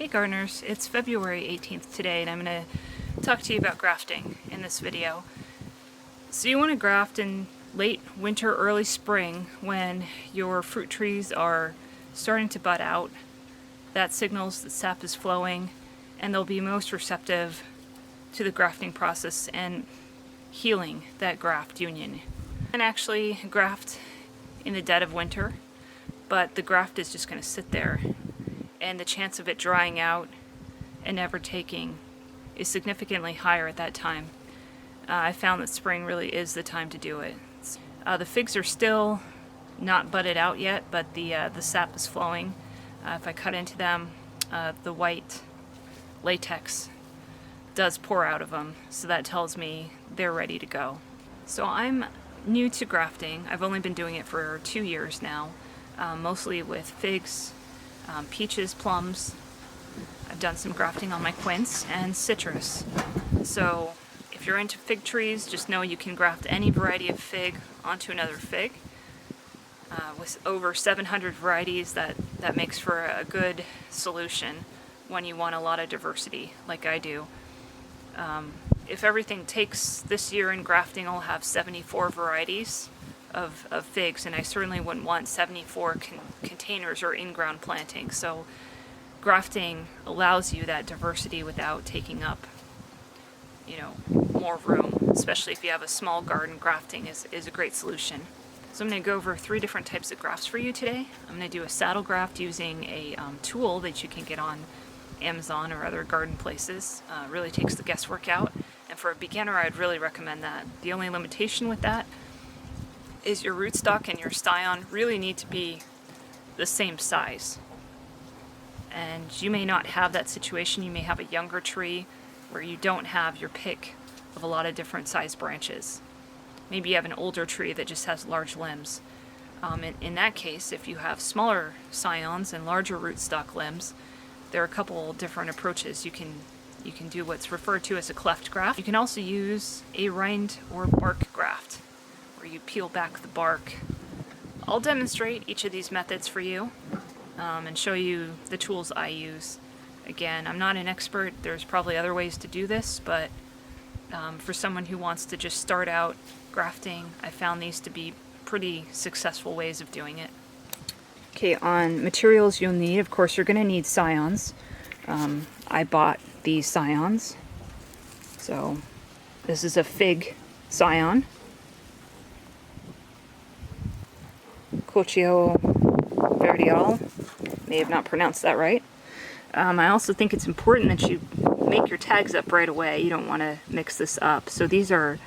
Hey gardeners, it's February 18th today and I'm going to talk to you about grafting in this video. So you want to graft in late winter, early spring when your fruit trees are starting to bud out. That signals that sap is flowing and they'll be most receptive to the grafting process and healing that graft union. And actually graft in the dead of winter, but the graft is just going to sit there, and the chance of it drying out and never taking is significantly higher at that time. I found that spring really is the time to do it. The figs are still not budded out yet, but the sap is flowing. If I cut into them, the white latex does pour out of them, so that tells me they're ready to go. So I'm new to grafting. I've only been doing it for 2 years now, mostly with figs, peaches, plums. I've done some grafting on my quince and citrus. So if you're into fig trees, just know you can graft any variety of fig onto another fig. With over 700 varieties, that makes for a good solution when you want a lot of diversity, like I do. If everything takes this year in grafting, I'll have 74 varieties of figs, and I certainly wouldn't want 74 containers or in-ground planting. So grafting allows you that diversity without taking up, more room, especially if you have a small garden. Grafting is a great solution. So I'm going to go over 3 different types of grafts for you today. I'm going to do a saddle graft using a tool that you can get on Amazon or other garden places. Really takes the guesswork out, and for a beginner I'd really recommend that. The only limitation with that is your rootstock and your scion really need to be the same size. And you may not have that situation. You may have a younger tree where you don't have your pick of a lot of different size branches. Maybe you have an older tree that just has large limbs. In that case, if you have smaller scions and larger rootstock limbs, there are a couple different approaches. You can do what's referred to as a cleft graft. You can also use a rind or bark graft, where you peel back the bark. I'll demonstrate each of these methods for you and show you the tools I use. Again, I'm not an expert. There's probably other ways to do this, but for someone who wants to just start out grafting, I found these to be pretty successful ways of doing it. Okay, on materials you'll need, of course, you're going to need scions. I bought these scions. So this is a fig scion. Cochio verdial. May have not pronounced that right. I also think it's important that you make your tags up right away. You don't want to mix this up. So these are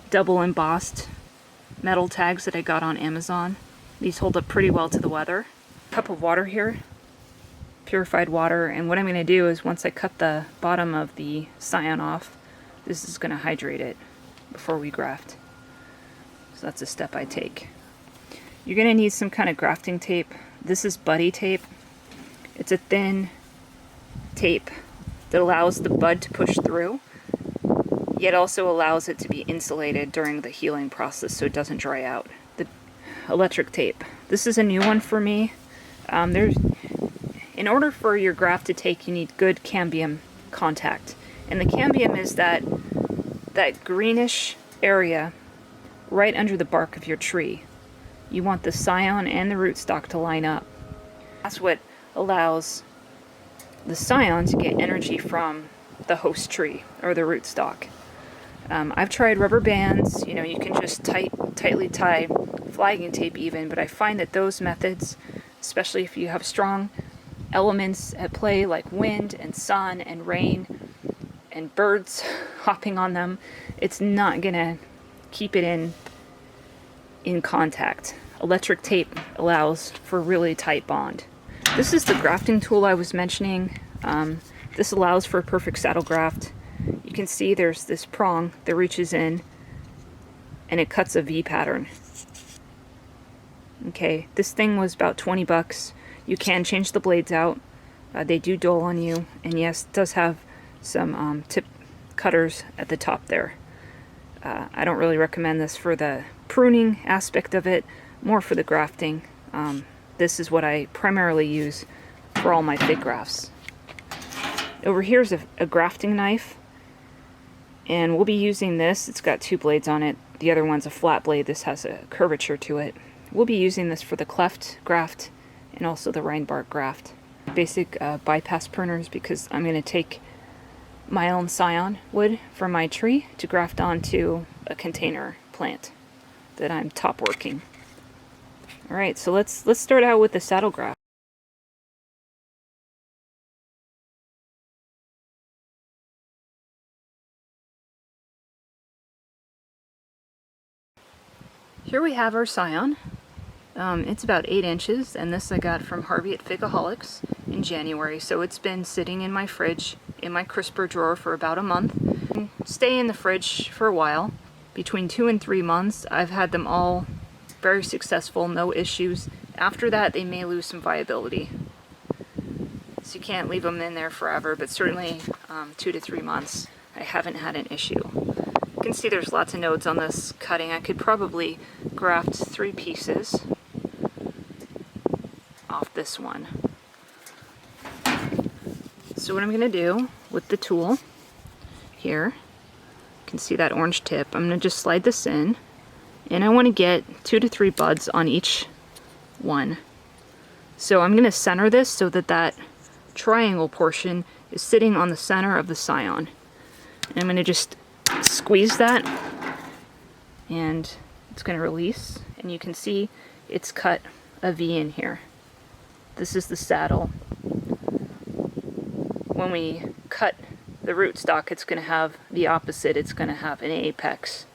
double embossed metal tags that I got on Amazon. These hold up pretty well to the weather. Cup of water here, purified water, and what I'm going to do is once I cut the bottom of the scion off, this is going to hydrate it before we graft. So that's a step I take. You're going to need some kind of grafting tape. This is buddy tape. It's a thin tape that allows the bud to push through, yet also allows it to be insulated during the healing process so it doesn't dry out. The electric tape. This is a new one for me. In order for your graft to take, you need good cambium contact. And the cambium is that greenish area right under the bark of your tree. You want the scion and the rootstock to line up. That's what allows the scion to get energy from the host tree or the rootstock. I've tried rubber bands. You can just tightly tie flagging tape even, but I find that those methods, especially if you have strong elements at play like wind and sun and rain and birds hopping on them, it's not gonna keep it in contact. Electric tape allows for a really tight bond. This is the grafting tool I was mentioning. This allows for a perfect saddle graft. You can see there's this prong that reaches in and it cuts a V pattern. Okay, this thing was about 20 bucks. You can change the blades out. They do dull on you, and yes, it does have some tip cutters at the top there. I don't really recommend this for the pruning aspect of it, more for the grafting. This is what I primarily use for all my fig grafts. Over here is a grafting knife, and we'll be using this. It's got 2 blades on it. The other one's a flat blade. This has a curvature to it. We'll be using this for the cleft graft and also the rind graft. Basic bypass pruners, because I'm going to take my own scion wood from my tree to graft onto a container plant that I'm top working. Alright, so let's start out with the saddle graft. Here we have our scion. It's about 8 inches, and this I got from Harvey at Figaholics in January, so it's been sitting in my fridge, in my crisper drawer for about a month. Stay in the fridge for a while, between 2 and 3 months. I've had them all very successful, no issues. After that, they may lose some viability. So you can't leave them in there forever, but certainly 2 to 3 months, I haven't had an issue. You can see there's lots of nodes on this cutting. I could probably graft 3 pieces off this one. So what I'm going to do with the tool here, you can see that orange tip, I'm going to just slide this in, and I want to get 2 to 3 buds on each one. So I'm going to center this so that that triangle portion is sitting on the center of the scion. And I'm going to just squeeze that, and it's going to release, and you can see it's cut a V in here. This is the saddle. When we cut the rootstock, it's going to have the opposite. It's going to have an apex.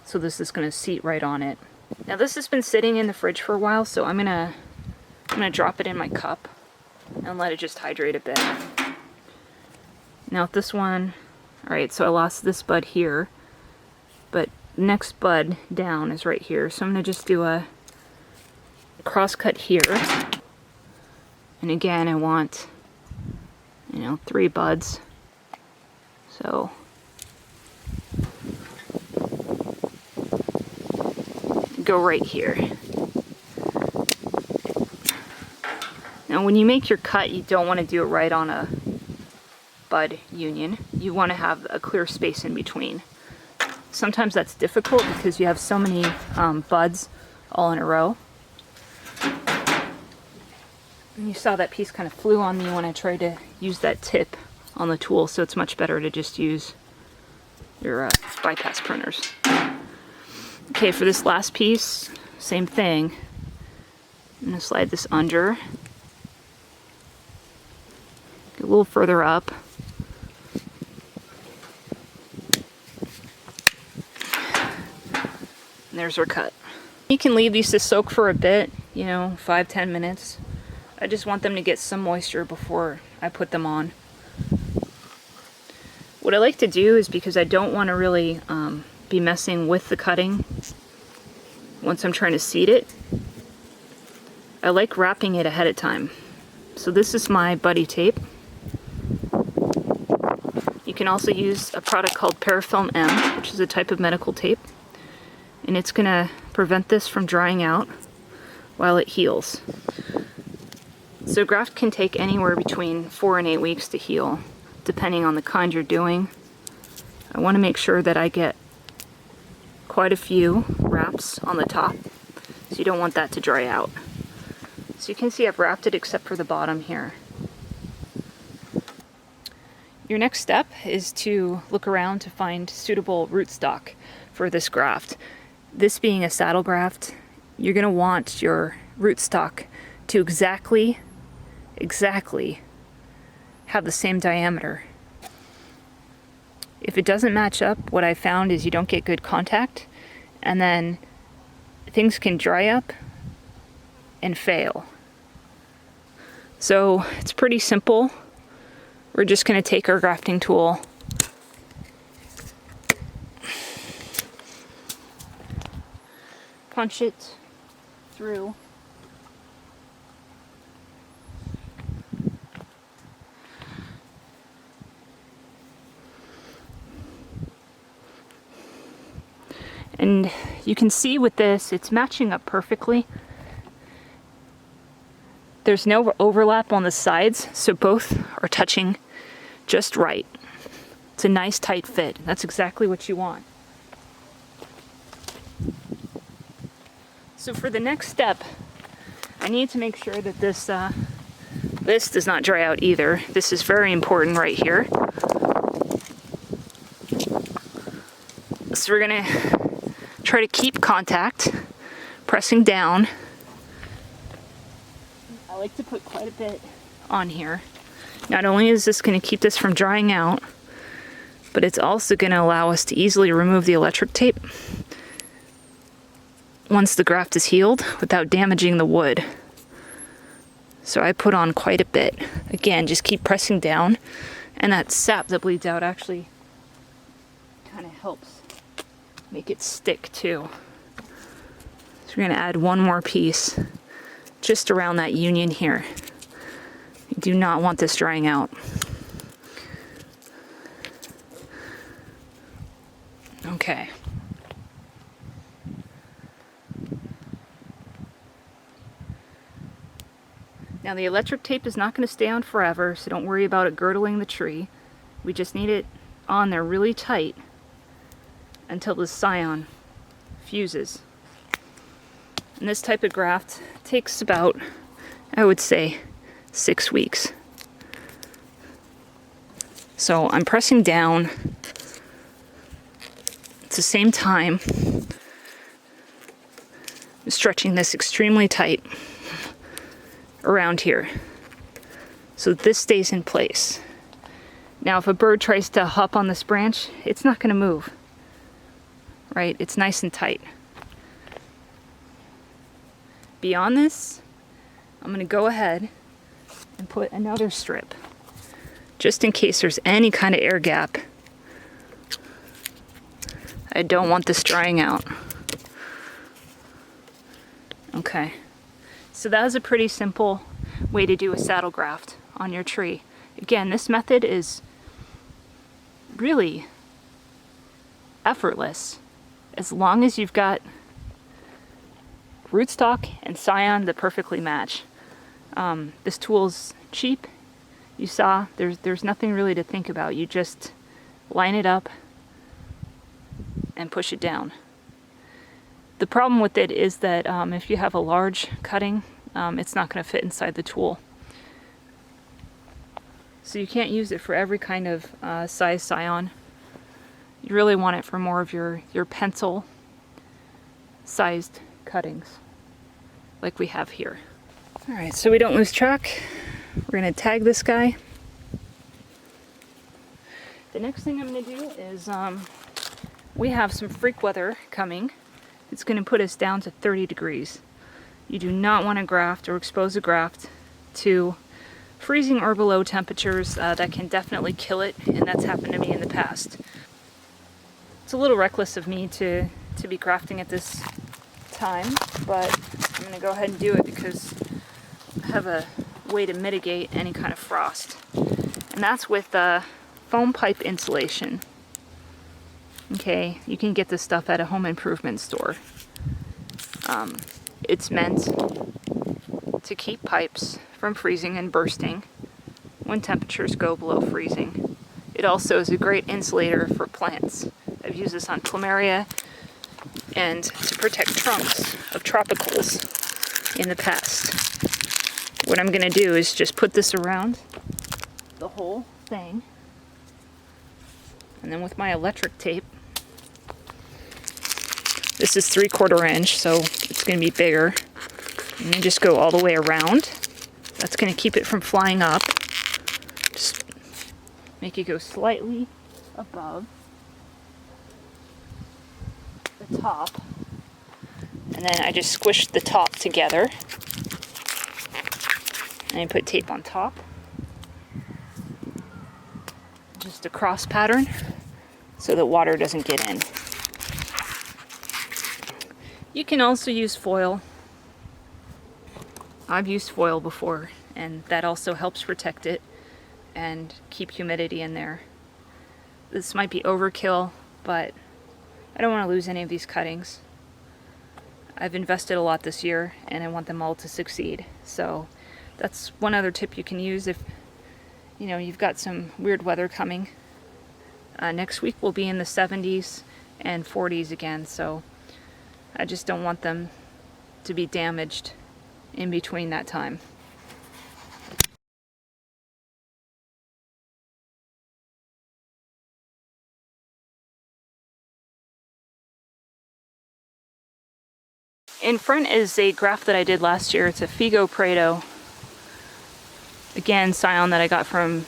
So this is going to seat right on it. Now this has been sitting in the fridge for a while, so I'm gonna drop it in my cup and let it just hydrate a bit. Now with this one, alright, so I lost this bud here, but next bud down is right here. So I'm gonna just do a cross cut here. And again, I want, 3 buds. So go right here. Now when you make your cut, you don't want to do it right on a bud union. You want to have a clear space in between. Sometimes that's difficult because you have so many buds all in a row. And you saw that piece kind of flew on me when I tried to use that tip on the tool, so it's much better to just use your bypass pruners. Okay, for this last piece, same thing. I'm going to slide this under. Get a little further up. And there's our cut. You can leave these to soak for a bit, 5-10 minutes. I just want them to get some moisture before I put them on. What I like to do is, because I don't want to really be messing with the cutting once I'm trying to seed it, I like wrapping it ahead of time. So this is my buddy tape. You can also use a product called Parafilm M, which is a type of medical tape, and it's going to prevent this from drying out while it heals. So graft can take anywhere between 4 and 8 weeks to heal, depending on the kind you're doing. I want to make sure that I get quite a few wraps on the top, so you don't want that to dry out. So you can see I've wrapped it except for the bottom here. Your next step is to look around to find suitable rootstock for this graft. This being a saddle graft, you're going to want your rootstock to exactly have the same diameter. If it doesn't match up, what I found is you don't get good contact, and then things can dry up and fail. So it's pretty simple. We're just going to take our grafting tool, punch it through. And you can see with this, it's matching up perfectly. There's no overlap on the sides, so both are touching just right. It's a nice tight fit. That's exactly what you want. So for the next step, I need to make sure that this does not dry out either. This is very important right here. So we're gonna try to keep contact, pressing down. I like to put quite a bit on here. Not only is this gonna keep this from drying out, but it's also gonna allow us to easily remove the electric tape once the graft is healed without damaging the wood. So I put on quite a bit. Again, just keep pressing down, and that sap that bleeds out actually kind of helps make it stick too. So we're gonna add one more piece just around that union here. You do not want this drying out. Okay. Now the electric tape is not going to stay on forever, so don't worry about it girdling the tree. We just need it on there really tight until the scion fuses. And this type of graft takes about, I would say, 6 weeks. So I'm pressing down. At the same time, I'm stretching this extremely tight around here so this stays in place. Now if a bird tries to hop on this branch, it's not going to move, right? It's nice and tight. Beyond this, I'm going to go ahead and put another strip just in case there's any kind of air gap. I don't want this drying out. Okay. So that is a pretty simple way to do a saddle graft on your tree. Again, this method is really effortless as long as you've got rootstock and scion that perfectly match. This tool's cheap. You saw there's nothing really to think about. You just line it up and push it down. The problem with it is that if you have a large cutting, it's not going to fit inside the tool. So you can't use it for every kind of size scion. You really want it for more of your pencil sized cuttings like we have here. Alright, so we don't lose track, we're going to tag this guy. The next thing I'm going to do is we have some freak weather coming. It's going to put us down to 30 degrees. You do not want to graft or expose a graft to freezing or below temperatures. That can definitely kill it, and that's happened to me in the past. It's a little reckless of me to be grafting at this time, but I'm going to go ahead and do it because I have a way to mitigate any kind of frost. And that's with foam pipe insulation. Okay, you can get this stuff at a home improvement store. It's meant to keep pipes from freezing and bursting when temperatures go below freezing. It also is a great insulator for plants. I've used this on plumeria and to protect trunks of tropicals in the past. What I'm going to do is just put this around the whole thing, and then with my electric tape, this is 3/4 inch, so it's going to be bigger. And then just go all the way around. That's going to keep it from flying up. Just make it go slightly above the top. And then I just squish the top together. And I put tape on top. Just a cross pattern so that water doesn't get in. You can also use foil. I've used foil before, and that also helps protect it and keep humidity in there. This might be overkill, but I don't want to lose any of these cuttings. I've invested a lot this year, and I want them all to succeed. So that's one other tip you can use you know, you've got some weird weather coming. Next week we'll be in the 70s and 40s again, so I just don't want them to be damaged in between that time. In front is a graft that I did last year. It's a Figo Prado. Again, scion that I got from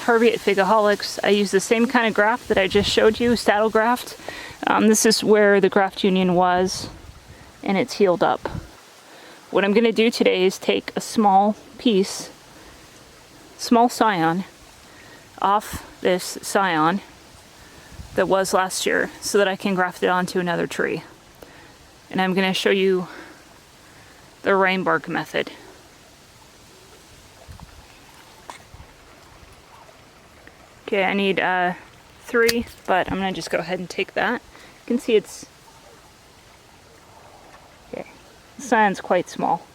Harvey at Figaholics. I use the same kind of graft that I just showed you, saddle graft. This is where the graft union was, and it's healed up. What I'm going to do today is take a small piece, small scion, off this scion that was last year so that I can graft it onto another tree. And I'm going to show you the rain bark method. Okay, I need 3, but I'm going to just go ahead and take that. You can see it's, okay, the scion's quite small.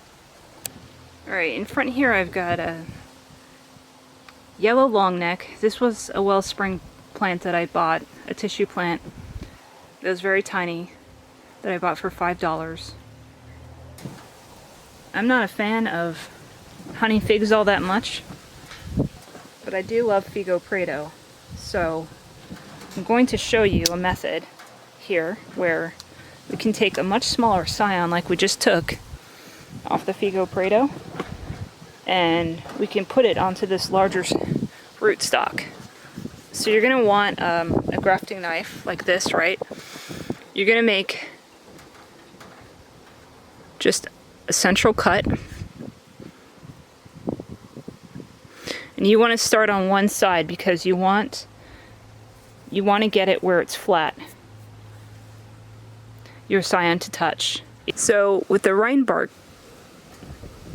Alright, in front here I've got a yellow longneck. This was a wellspring plant that I bought, a tissue plant that was very tiny, that I bought for $5. I'm not a fan of honey figs all that much, but I do love Figo Prado, so I'm going to show you a method here where we can take a much smaller scion like we just took off the Figo Prado, and we can put it onto this larger rootstock. So you're going to want a grafting knife like this, right? You're going to make just a central cut. And you want to start on one side because you want to get it where it's flat, your scion to touch. So with the rind bark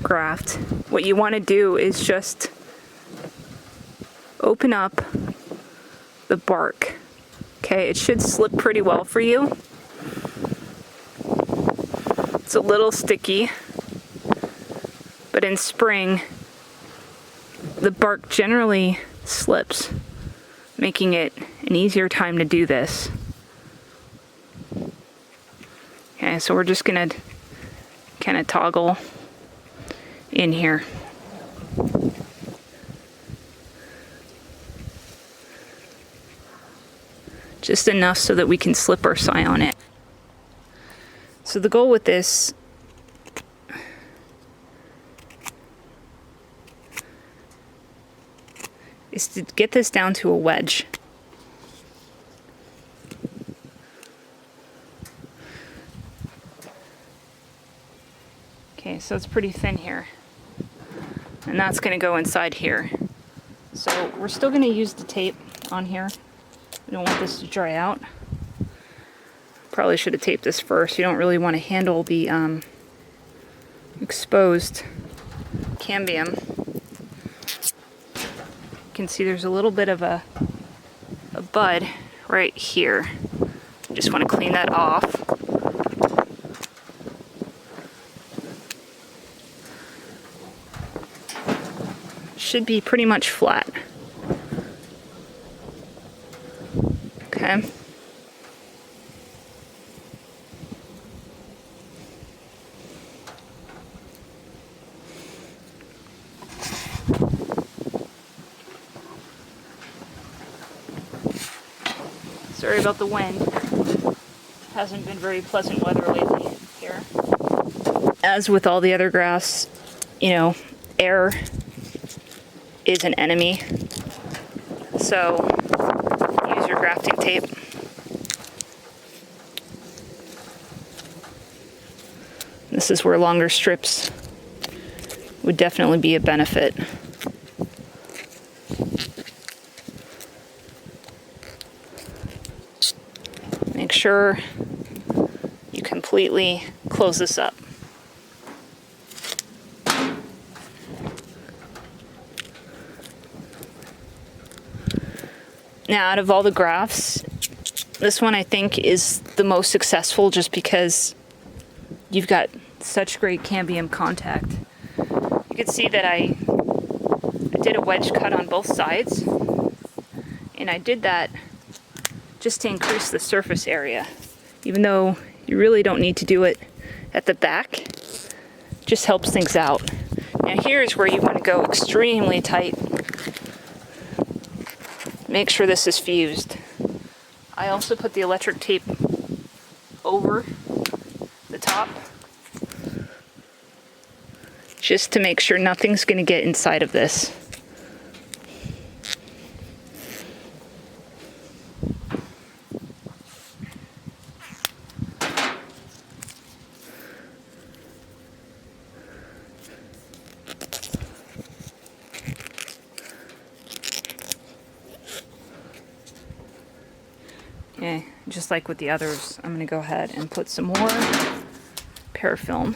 graft, what you want to do is just open up the bark. Okay, it should slip pretty well for you. It's a little sticky, but in spring the bark generally slips, making it an easier time to do this. Okay, so we're just gonna kind of toggle in here. Just enough so that we can slip our scion in. So the goal with this is to get this down to a wedge. Okay, so it's pretty thin here. And that's going to go inside here. So we're still going to use the tape on here. We don't want this to dry out. Probably should have taped this first. You don't really want to handle the exposed cambium. You can see there's a little bit of a bud right here. Just want to clean that off. Should be pretty much flat. Okay. Sorry about the wind. Hasn't been very pleasant weather lately here. As with all the other grafts, you know, air is an enemy. So use your grafting tape. This is where longer strips would definitely be a benefit. Make sure you completely close this up. Now, out of all the grafts, this one I think is the most successful just because you've got such great cambium contact. You can see that I did a wedge cut on both sides, and I did that just to increase the surface area, even though you really don't need to do it at the back. Just helps things out. Now here's where you want to go extremely tight. Make sure this is fused. I also put the electric tape over the top just to make sure nothing's going to get inside of this. Okay, just like with the others, I'm going to go ahead and put some more parafilm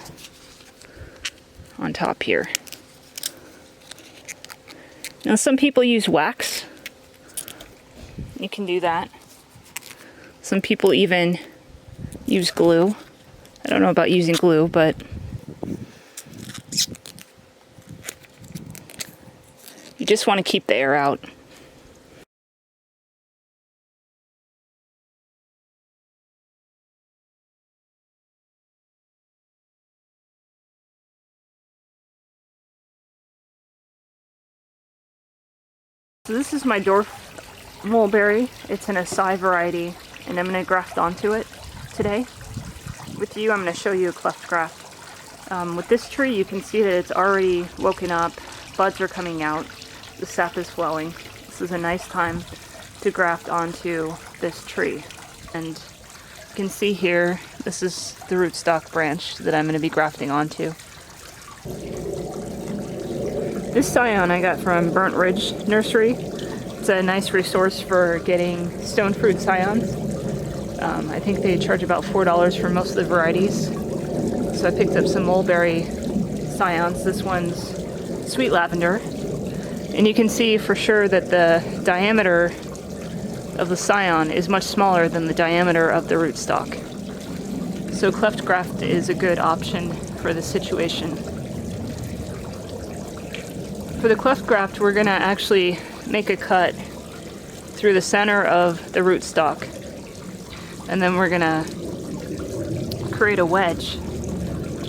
on top here. Now some people use wax. You can do that. Some people even use glue. I don't know about using glue, but you just want to keep the air out. So this is my dwarf mulberry. It's an acai variety, and I'm going to graft onto it today. With you, I'm going to show you a cleft graft. With this tree, you can see that it's already woken up. Buds are coming out. The sap is flowing. This is a nice time to graft onto this tree. And you can see here, this is the rootstock branch that I'm going to be grafting onto. This scion I got from Burnt Ridge Nursery. It's a nice resource for getting stone fruit scions. I think they charge about $4 for most of the varieties. So I picked up some mulberry scions. This one's sweet lavender. And you can see for sure that the diameter of the scion is much smaller than the diameter of the rootstock. So cleft graft is a good option for this situation. For the cleft graft, we're going to actually make a cut through the center of the rootstock. And then we're going to create a wedge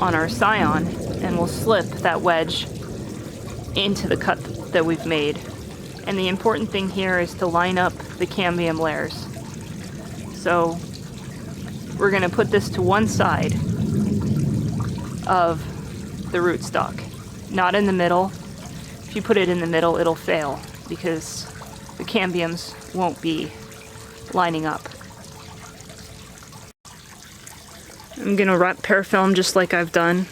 on our scion, and we'll slip that wedge into the cut that we've made. And the important thing here is to line up the cambium layers. So we're going to put this to one side of the rootstock, not in the middle. If you put it in the middle, it'll fail because the cambiums won't be lining up. I'm going to wrap parafilm just like I've done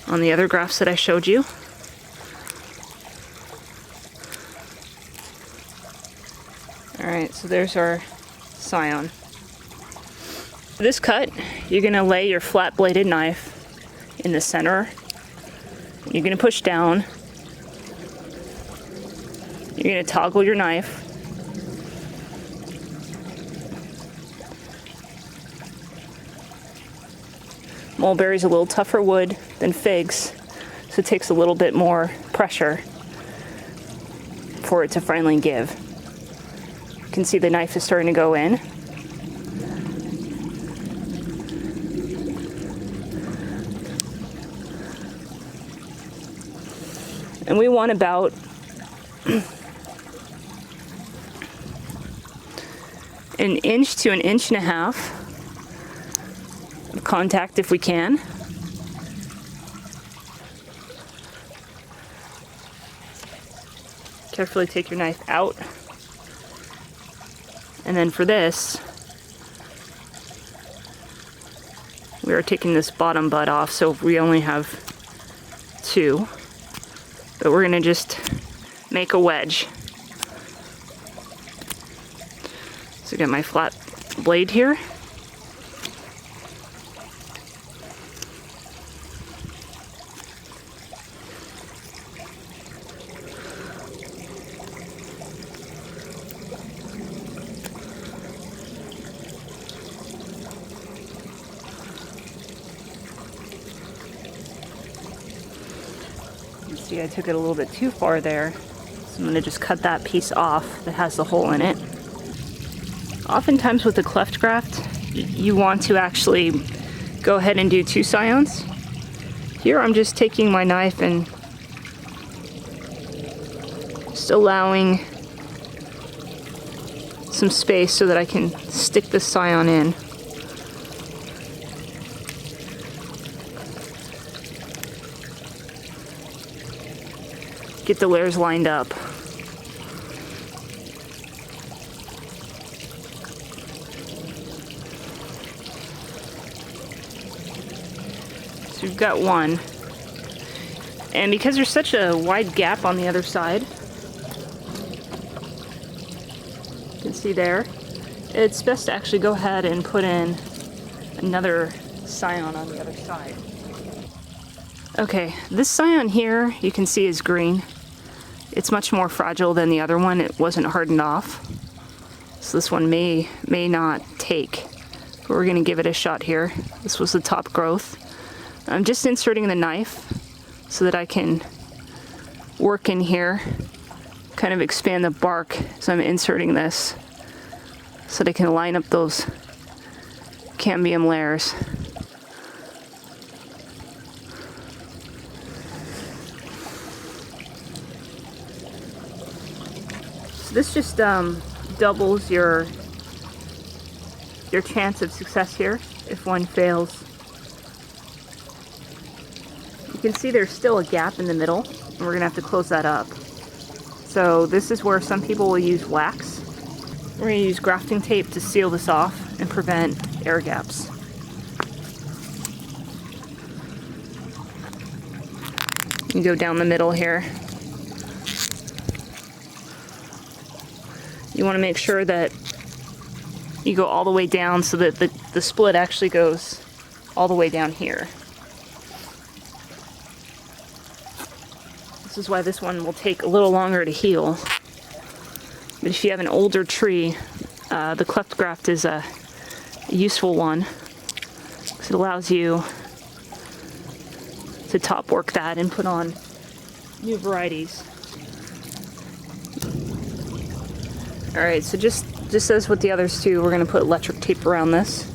on the other grafts that I showed you. Alright, so there's our scion. For this cut, you're going to lay your flat-bladed knife in the center. You're going to push down. You're going to toggle your knife. Mulberry's a little tougher wood than figs, so it takes a little bit more pressure for it to finally give. You can see the knife is starting to go in. And we want about an inch to an inch and a half of contact if we can. Carefully take your knife out. And then for this, we are taking this bottom bud off, so we only have two. But we're going to just make a wedge. So I got my flat blade here. See, I took it a little bit too far there. So I'm going to just cut that piece off that has the hole in it. Oftentimes with the cleft graft, you want to actually go ahead and do 2 scions. Here I'm just taking my knife and just allowing some space so that I can stick the scion in. Get the layers lined up. So we've got one. And because there's such a wide gap on the other side, you can see there, it's best to actually go ahead and put in another scion on the other side. Okay, this scion here you can see is green. It's much more fragile than the other one. It wasn't hardened off. So this one may not take. But we're gonna give it a shot here. This was the top growth. I'm just inserting the knife so that I can work in here, kind of expand the bark. So I'm inserting this so that I can line up those cambium layers. This just doubles your chance of success here if one fails. You can see there's still a gap in the middle, and we're gonna have to close that up. So this is where some people will use wax. We're gonna use grafting tape to seal this off and prevent air gaps. You go down the middle here. You want to make sure that you go all the way down so that the split actually goes all the way down here. This is why this one will take a little longer to heal. But if you have an older tree, the cleft graft is a useful one, because it allows you to top work that and put on new varieties. Alright, so just as with the others too, we're going to put electric tape around this.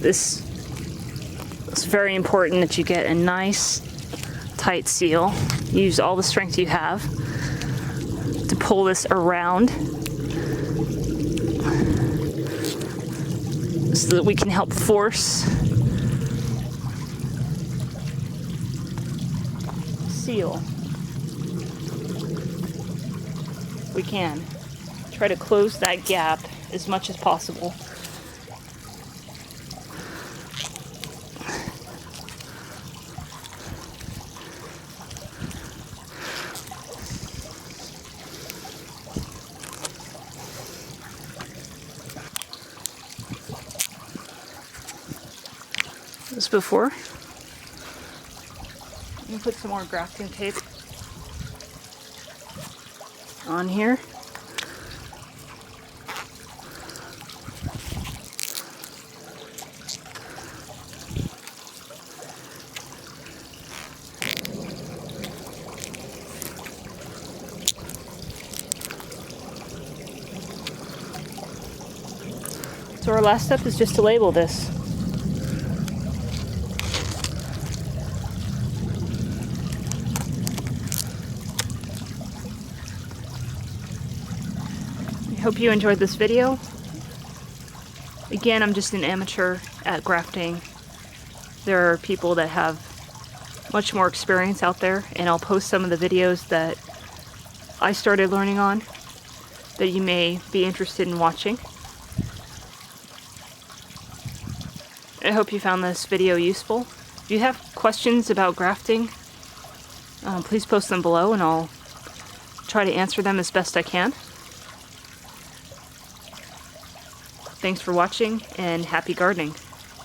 It's very important that you get a nice tight seal. Use all the strength you have to pull this around so that we can help force seal. We can. Try to close that gap as much as possible. As before, you put some more grafting tape on here. So our last step is just to label this. I hope you enjoyed this video. Again, I'm just an amateur at grafting. There are people that have much more experience out there, and I'll post some of the videos that I started learning on that you may be interested in watching. I hope you found this video useful. If you have questions about grafting, please post them below and I'll try to answer them as best I can. Thanks for watching and happy gardening.